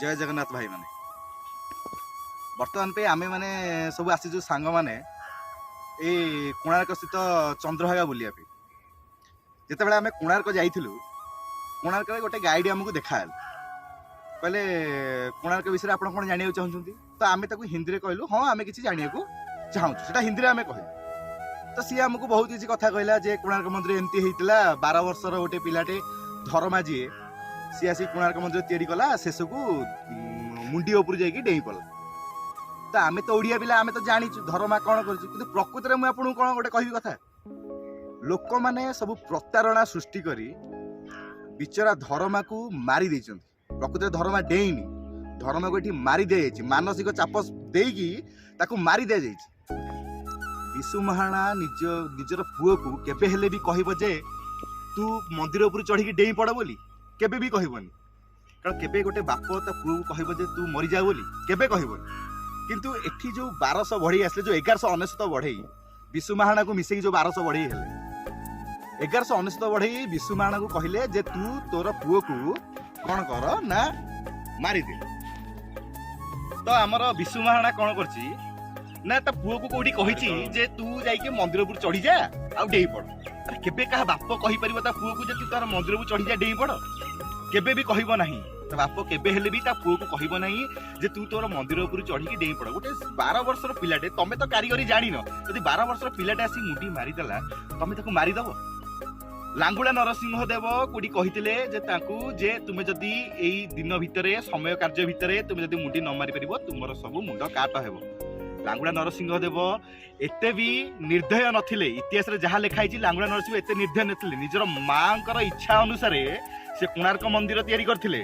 जय जगन्नाथ भाई माने बर्तमान पे आमे माने सब आसीजु सांग माने ए कोणार्क स्थित चंद्रभागा बुलिया पे जिते बेले आमे कोणार्क जाइथिलु कोणार्क रे गोटे गाइड हमकु देखाल कहले कोणार्क विषय आपण कोन जानियो चाहुछंती तो आमे ताकू हिंदी रे कहलु हां आमे किछि जानियो को चाहू सेटा हिंदी रे आमे कहलु तो सी हमकु बहुत किछि कथा कहला जे कोणार्क मंदिर एमती हेतिला 12 वर्षर गोटे पिलाटे धर्मा जी सी आसी कोणार्क मंदिर तैयारी कला शेषकू मुंडी ऊपर जाइए डेई पड़ा तो आम तो ओडिया पिला आम तो जानीचु धर्मा कौन कर प्रकृत में मुझे कौन गोटे कह कथा लोक मैंने सब प्रतारणा सृष्टि करी बिचरा धर्मा को मारी देइछन प्रकृत धर्मा डेईनी धर्मा को ये मारी दे जाइए मानसिक चाप देकी ताकू मारी दे जाइए विशु महाणा निजर पुओ को केबे हेले भी कहब जे तू मंदिर ऊपर चढ़ी डेई पड़ बोली केबे भी कहबनी कारण केबे गोटे बाप ता पुओ को कहब जे तू मरी जा बोली केबे कहबनी किंतु एठी जो 1200 बढ़ई आसले जो 1199 बढ़ई विशु महाणा को मिसेकी जो 1200 बढ़ई हेले 1199 बढ़ई विशु महाणा को कहले जे तू तोर पुओ को कौन कर ना मारी दे तो आमर विशु महाणा कौन करची ना ता पुओ को कोठी कहिची जे तू जाइके मंदिर ऊपर चढ़ी जा आ डेई पड़ अरे केबे कहा बाप कहि परिबो ता पुओ को जे तू तार मंदिर ऊपर चढ़ी जा डेई पड़ केबे भी कहबो नाही ता बाप केबे हेले भी ता पुओ को कहबो नाही जे तू तोर मंदिर ऊपर चढ़ी के डेई पड़ गोटे 12 वर्षर पिलाटे तमे तो कारीगरी जानिनो यदि 12 वर्षर पिलाटे आसी मुंडी मारी देला तमे ताको मारी दबो लांगुला नरसिंह देव कोडी कहितिले जे ताकू जे तुमे जदी एई दिन भितरे समय कार्य भितरे तुमे जदी मुंडी न मारी परिबो तुमरो सब मुंड काट हेबो लांगुला नरसिंह देव एते भी निर्दय नथिले इतिहास रे जहा लिखाई लांगुला नरसिंह एते निर्दय नथिले निजर मांकर इच्छा अनुसार से कोणार्क मंदिर तैयारी करथिले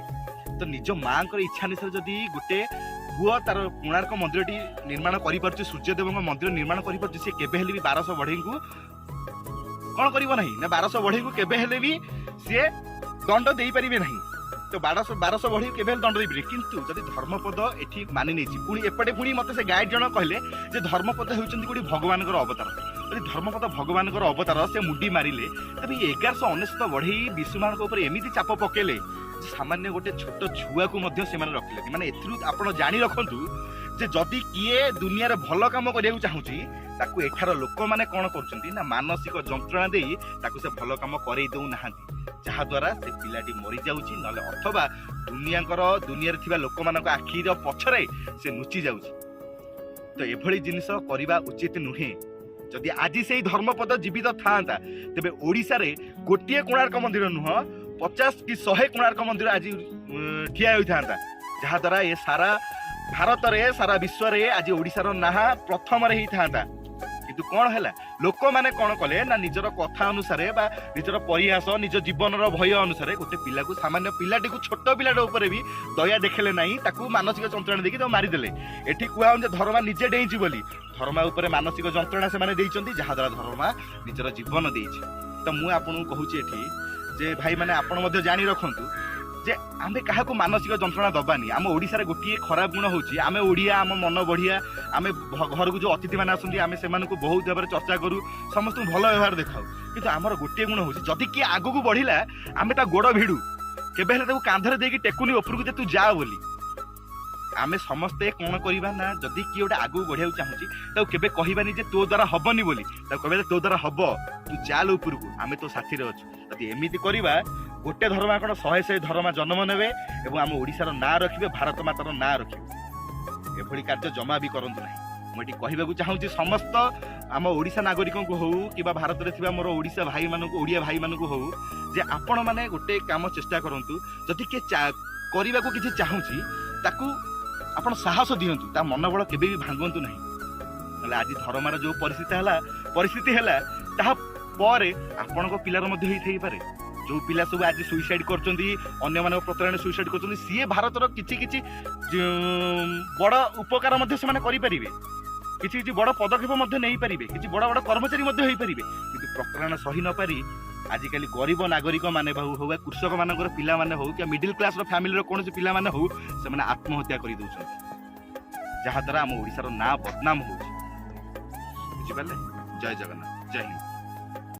तो निज मांकर इच्छा अनुसार जदी गुटे पुओ तार कोणार्क मंदिर टी निर्माण करि परछि सूर्यदेव मंदिर निर्माण करि परछि से केबे हेले भी 1200 बढ़ई को कोन करिवो नाही ना 1200 बढ़ई को केबे हेले भी से दंड देई परिबे नाही तो 1200 बढ़ी केबे दंड देबे किंतु जदि धर्मपद एठी मानि नै छि पुनी एपटे पुनी मते से गाइड जण कहले जे धर्मपद हेउचंती कोडी भगवानकर अवतार जदि धर्मपद भगवानकर अवतार से मुंडी मारिले तबे 1199 बढ़ी विष्णुमानक ऊपर एमिति चाप पकेले सामान्य गोटे छोट छुआ को मध्य से माने रखिले माने एथरु आपण जानि रखंतु जे जदि किए दुनिया रे भलो काम करिया चाहूची ताकू एठार लोक माने कोन करचंती ना मानसिक जंत्रणा देई ताकू से भलो काम करई दउ नाहांती जहा द्वारा से पिलाटी मरी जाउची नले अथवा दुनिया रे थिबा लोक मानक आखी रो पछरे से नुची जाउची तो एभली जिनिस करिबा उचित नुहे जदि आज से धर्मपद जीवित थांता तेबे ओडिसा रे गोटिए कोणार्क मंदिर नुह 50 कि 100 कोणार्क मंदिर आज ठिया होई थांता जहा द्वारा ये सारा भारत रे सारा विश्व रे आज ओडिसा रो नाहा प्रथम रे ही थांता किंतु कोन हैला लोक माने कोन कले ना निजर कथा अनुसार बा निजर परिहास निज जीवन रो भय अनुसार गोटे पिला को सामान्य पिलाटी को छोट पिलाटे ऊपर भी दया देखले नाही ताकू मानसिक जंत्रणा देखि तो मारी देले एठी कुआ जे धर्मा निजे डेइची बोली धर्मा ऊपर मानसिक जंत्रणा से माने देइचंती जहा द्वारा धर्मा निजर जीवन देइची तो मु आपन कहूची एठी जे भाई माने आपन मध्ये जानि रखंतु जे आमे काहाको मानसिक जंत्रणा दबानी आम ओडिसा रे गोटिए खराब गुण होची आमे ओडिया आम मन बढ़िया आमे घर को जो अतिथि माने आसंती आमे सेमान को बहुत भाबरे चर्चा करू समस्त भलो व्यवहार देखाऊ किंतु आमर गोटिए गुण होची जदि कि आगु को बढ़िला आमे ता गोड़ भिडू केबे हेले ताको कांधरे देकी टेकुनी ऊपर को जे तू जा बोली आमे समस्ते कोन करिबा ना जदि कि ओटा आगु बढ़िया चाहूची ताको केबे कहिबानी जे तो द्वारा हबनी बोली ताको कहबे तो द्वारा हबो तू चाल ऊपर को आमे तो साथी रे अछु जदि एमिति करिबा गोटे धर्मा कौन 100 धर्मा जन्म नेबे एवं आम ओडिशार ना रखिबे भारत मातार ना रखिबे एभली कार्य जमा भी करंतु नाही मोटी कहबाकू चाहूची समस्त आम ओडिशा नागरिकों को हो कि भारत रे थिबा मोर ओडिशा भाई मानकू ओडिया भाई मानकू हो जे आपण माने गोटे काम चेष्टा करंतु जदि के करबाकू किछि चाहूची ताकू आपण साहस दियंतु ता मनोबल केबे भी भांगंतु नाही नले आज धर्मार जो परिस्थिति हैला ताहा परे आपनको पिलार मध्ये हेई थई पारे जो पिला सब आज सुइसाइड करचंदी अन्य मानक प्रतारण सुइसाइड करचंदी सीए भारतर किछि किछि बड़ उपकार मध्ये से माने करि परिबे किछि किछि बड़ पदक्षेप मध्ये नै परिबे किछि बड़ बड़ कर्मचारी मध्ये होई परिबे किंतु प्रतारण सही न पारी आजिकल गरीब नागरिक माने बहु हो कृषक मानकर पिला माने हो कि मिडिल क्लास रो फैमिली रो कोनसे पिला माने हो से माने आत्महत्या करि दउछन जहा द्वारा हम ओडिसा रो ना बदनाम होछि बुझि पाले जय जगन्नाथ जय हिंद।